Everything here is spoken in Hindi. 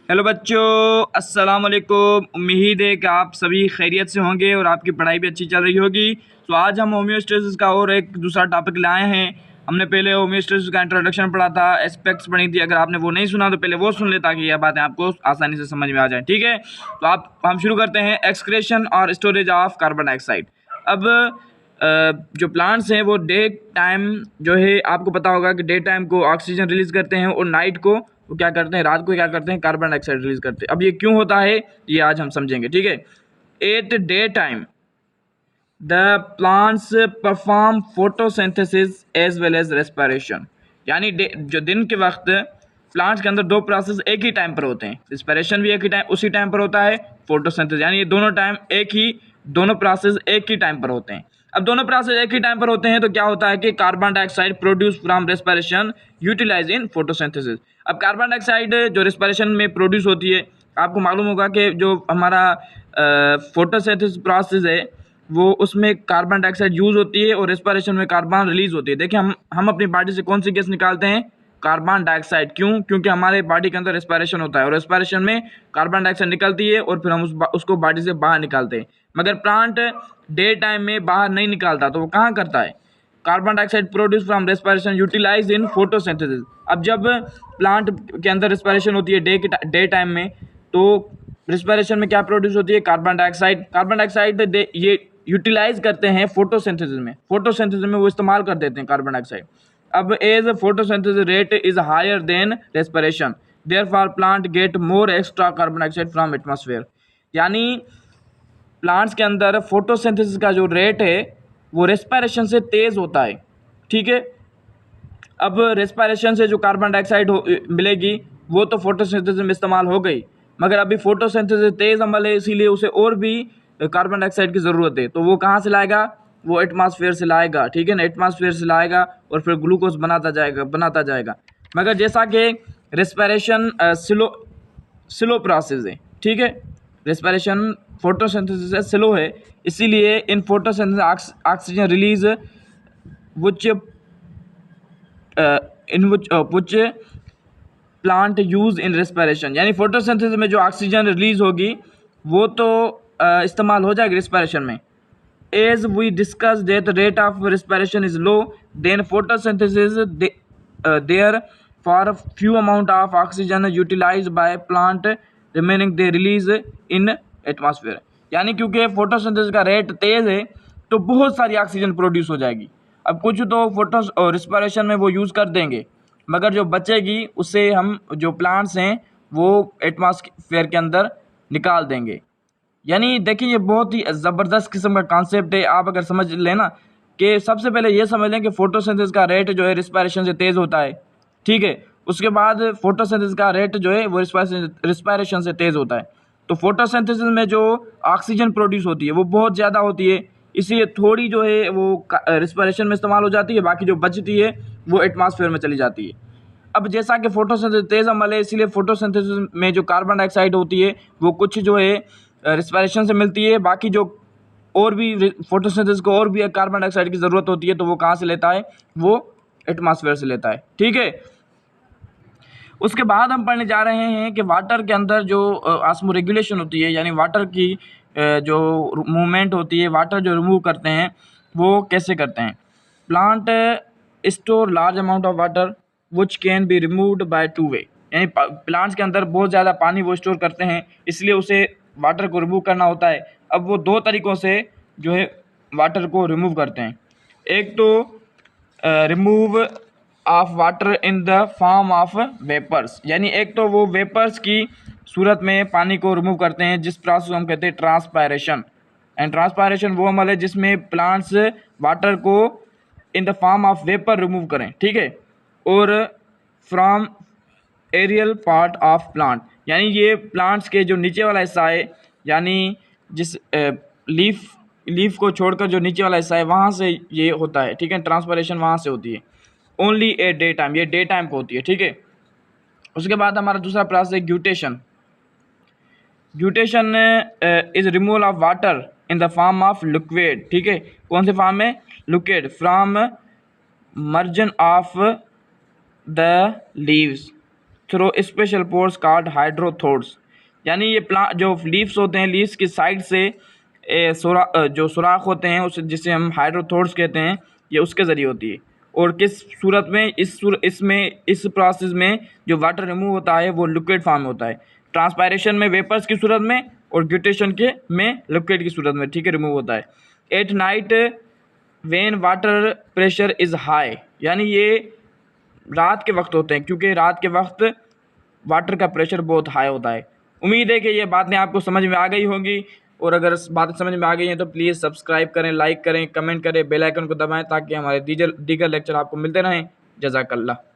हेलो बच्चों, अस्सलाम वालेकुम। उम्मीद है कि आप सभी खैरियत से होंगे और आपकी पढ़ाई भी अच्छी चल रही होगी। तो आज हम होम्योस्टेसिस का और एक दूसरा टॉपिक लाए हैं। हमने पहले होम्योस्टेसिस का इंट्रोडक्शन पढ़ा था, एस्पेक्ट्स पढ़ी थी। अगर आपने वो नहीं सुना तो पहले वो सुन ले ताकि यह बातें आपको आसानी से समझ में आ जाए। ठीक है, तो हम शुरू करते हैं। एक्सक्रेशन और स्टोरेज ऑफ कार्बन डाइऑक्साइड। अब जो प्लांट्स हैं वो डे टाइम जो है, आपको पता होगा कि डे टाइम को ऑक्सीजन रिलीज़ करते हैं और नाइट को वो क्या करते हैं, रात को क्या करते हैं, कार्बन डाइऑक्साइड रिलीज करते हैं। अब ये क्यों होता है ये आज हम समझेंगे। ठीक है, at day time the plants perform photosynthesis as well as respiration. यानी जो दिन के वक्त प्लांट्स के अंदर दो प्रोसेस एक ही टाइम पर होते हैं। रेस्पिरेशन भी एक ही टाइम उसी टाइम पर होता है, फोटोसिंथेसिस यानी ये दोनों टाइम दोनों प्रोसेस एक ही टाइम पर होते हैं। अब दोनों प्रोसेस एक ही टाइम पर होते हैं तो क्या होता है कि carbon dioxide produce from respiration utilise in photosynthesis. अब कार्बन डाइऑक्साइड जो रेस्पिरेशन में प्रोड्यूस होती है, आपको मालूम होगा कि जो हमारा फोटोसिंथेसिस प्रोसेस है वो उसमें कार्बन डाइऑक्साइड यूज़ होती है और रेस्पिरेशन में कार्बन रिलीज होती है। देखिए हम अपनी बॉडी से कौन सी गैस निकालते हैं, कार्बन डाइऑक्साइड। क्यों? क्योंकि हमारे बॉडी के अंदर रेस्पिरेशन होता है और रेस्पिरेशन में कार्बन डाइऑक्साइड निकलती है और फिर हम उसको बॉडी से बाहर निकालते हैं। मगर प्लांट डे टाइम में बाहर नहीं निकालता, तो वो कहाँ करता है? Carbon dioxide produce from respiration utilise in photosynthesis. अब जब प्लांट के अंदर रेस्पिरेशन होती है डे टाइम में, तो रेस्पिरेशन में क्या प्रोड्यूस होती है? Carbon dioxide. कार्बन डाइऑक्साइड ये यूटिलाइज करते हैं फोटोसिंथेसिस में। फोटोसिंथेसिस में वो इस्तेमाल कर देते हैं कार्बन डाइऑक्साइड। अब as photosynthesis rate is higher than respiration, therefore plant get more extra carbon dioxide from atmosphere. यानी प्लांट्स के अंदर फोटोसिंथेसिस का जो रेट है वो रेस्पिरेशन से तेज़ होता है। ठीक है, अब रेस्पिरेशन से जो कार्बन डाइऑक्साइड मिलेगी वो तो फोटोसिंथेसिस में इस्तेमाल हो गई, मगर अभी फोटोसिंथेसिस तेज़ अमल है, इसीलिए उसे और भी कार्बन डाइऑक्साइड की ज़रूरत है। तो वो कहाँ से लाएगा? वो एटमॉस्फेयर से लाएगा। ठीक है ना, एटमॉस्फेयर से लाएगा और फिर ग्लूकोज बनाता जाएगा। मगर जैसा कि रेस्पिरेशन स्लो प्रोसेस है, ठीक है, रेस्पिरेशन फोटोसिंथेसिस से स्लो है, इसीलिए in photosynthesis oxygen release which plant use in respiration. यानी फोटोसिंथेसिस में जो ऑक्सीजन रिलीज होगी वो तो इस्तेमाल हो जाएगी रेस्पिरेशन में। As we discuss that rate of respiration is low, then photosynthesis therefore few amount of oxygen utilise by plant remaining they release in atmosphere. यानी क्योंकि फोटोसिंथेसिस का रेट तेज़ है तो बहुत सारी ऑक्सीजन प्रोड्यूस हो जाएगी। अब कुछ तो फोटो रेस्पिरेशन में वो यूज़ कर देंगे, मगर जो बचेगी उससे हम जो प्लांट्स हैं वो एटमॉस्फेयर के अंदर निकाल देंगे। यानी देखिए ये बहुत ही ज़बरदस्त किस्म का कॉन्सेप्ट है। आप अगर समझ लें ना कि सबसे पहले ये समझ लें कि फोटोसिंथेसिस का रेट जो है रेस्पिरेशन से तेज़ होता है। ठीक है, उसके बाद फोटोसिंथेसिस का रेट जो है वो रेस्पिरेशन से तेज़ होता है। तो फोटोसिंथेसिस में जो ऑक्सीजन प्रोड्यूस होती है वो बहुत ज़्यादा होती है, इसलिए थोड़ी जो है वो रेस्पिरेशन में इस्तेमाल हो जाती है, बाकी जो बचती है वो एटमॉस्फेयर में चली जाती है। अब जैसा कि फोटोसिंथेसिस तेज़ अमल है, इसीलिए फोटोसिंथेसिस में जो कार्बन डाइऑक्साइड होती है वो कुछ जो है रेस्पिरेशन से मिलती है, बाकी जो और भी फोटोसिंथेसिस को और भी कार्बन डाइऑक्साइड की ज़रूरत होती है तो वो कहाँ से लेता है? वो एटमॉस्फेयर से लेता है। ठीक है, उसके बाद हम पढ़ने जा रहे हैं कि वाटर के अंदर जो ऑस्मोरेगुलेशन होती है, यानी वाटर की जो मूवमेंट होती है, वाटर जो रिमूव करते हैं वो कैसे करते हैं। Plant store large amount of water which can be removed by two way. यानी प्लांट्स के अंदर बहुत ज़्यादा पानी वो स्टोर करते हैं, इसलिए उसे वाटर को रिमूव करना होता है। अब वो दो तरीक़ों से जो है वाटर को रिमूव करते हैं। एक तो remove of water in the form of vapours, यानी एक तो वो वेपर्स की सूरत में पानी को रिमूव करते हैं, जिस प्रोसेस को हम कहते हैं ट्रांसपायरेशन। एंड ट्रांसपायरेशन वो अमल है जिसमें प्लांट्स वाटर को in the form of vapour remove करें। ठीक है, और from aerial part of plant, यानी ये प्लांट्स के जो नीचे वाला हिस्सा है, यानी जिस लीफ को छोड़कर जो नीचे वाला हिस्सा है वहाँ से ये होता है। ठीक है, ट्रांसपायरेशन वहाँ से होती है। ओनली ए डे टाइम, ये डे टाइम को होती है। ठीक है, उसके बाद हमारा दूसरा प्रोसेस है guttation. Guttation is removal of water in the form of liquid. ठीक है, कौन से फॉर्म में? Liquid from margin of the leaves. Through special pores called hydathodes. यानी ये प्लांट जो लीव्स होते हैं, लीव्स की साइड से जो सुराख होते हैं उस जिसे हम हाइड्रोथोड्स कहते हैं, ये उसके ज़रिए होती है। और किस सूरत में, इस प्रोसेस में जो वाटर रिमूव होता है वो लिक्विड फॉर्म में होता है। ट्रांसपायरेशन में वेपर्स की सूरत में और ग्यूटेशन के में लिक्विड की सूरत में, ठीक है, रिमूव होता है। At night when water pressure is high, यानी ये रात के वक्त होते हैं क्योंकि रात के वक्त वाटर का प्रेशर बहुत हाई होता है। उम्मीद है कि ये बातें आपको समझ में आ गई होंगी, और अगर बातें समझ में आ गई हैं तो प्लीज़ सब्सक्राइब करें, लाइक करें, कमेंट करें, बेल आइकन को दबाएं ताकि हमारे दीगर लेक्चर आपको मिलते रहें। जज़ाकल्लाह।